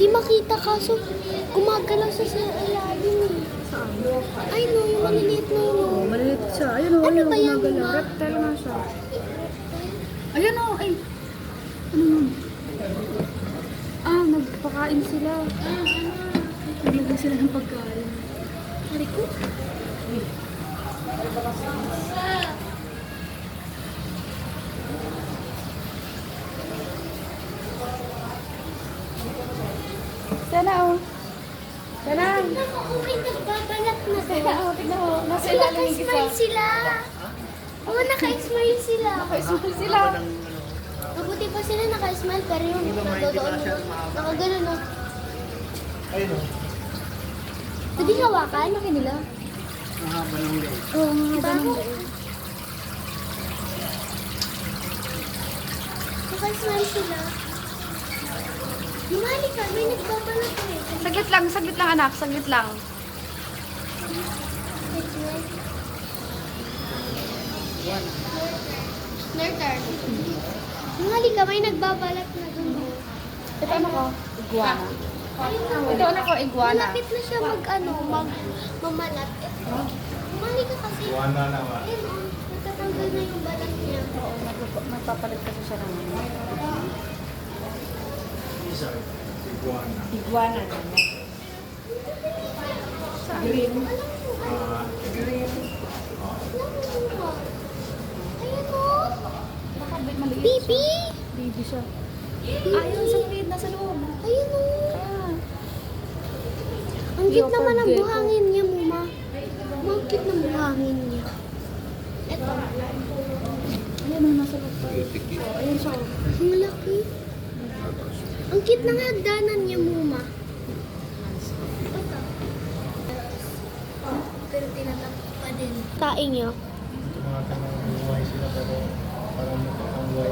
Hindi makita kaso gumagalaw sa ilalim eh. Ay no, yung maliliit na yun. Oh, maliit siya. Ayun o, Ano ba yan, gumagalaw. ma? Reptile nga siya. Ayan o, ay. Ano yun? Ah, nagpakain sila. Naglagay sila ng pagkain. Hari ko. Sana o. Sana. Naku, may nagbabalat na Sana to. o, tignan mo. Nasa ilalim yung isa. Naka-smile sila. Oo, naka-smile sila. Naka-smile sila. Mabuti pa sila naka-smile pero yung nadodoon mo. Nakagano no. Ayun o. Pwede hawakan? Laki nila. Ang haba ng leg. Oo, mga Bago. ganun. Naka-smile sila. Lumali ka, may nagbabalat eh. Saglit lang anak, saglit lang. Nertar. Lumali ka, may nagbabalat na dun. Ito ano ko? Iguana. Ayun na. Ito ano ko? Iguana. Malapit na siya mamalat. Lumali ka kasi. Buwana na ba? Ayun o, natatanggal na yung balat niya. Oo, magpapalit kasi siya ng Isa. Iguana. iguana naman. Green. Green. Ayun o. Baka maliit. Bibi! Baby siya. Ayun, sa maliit. Nasa loob. Ayun o. Ah. Ang cute Leopard naman ang gecko. buhangin niya, Muma. Ang cute ng buhangin niya. Ito. Ayun, nasa loob pa. Ayun siya. Ang laki. Ang cute ng hagdanan niya, Muma. Pero tinatakot pa din. Taing niya. Mga kanang buhay sila pero parang mukhang buhay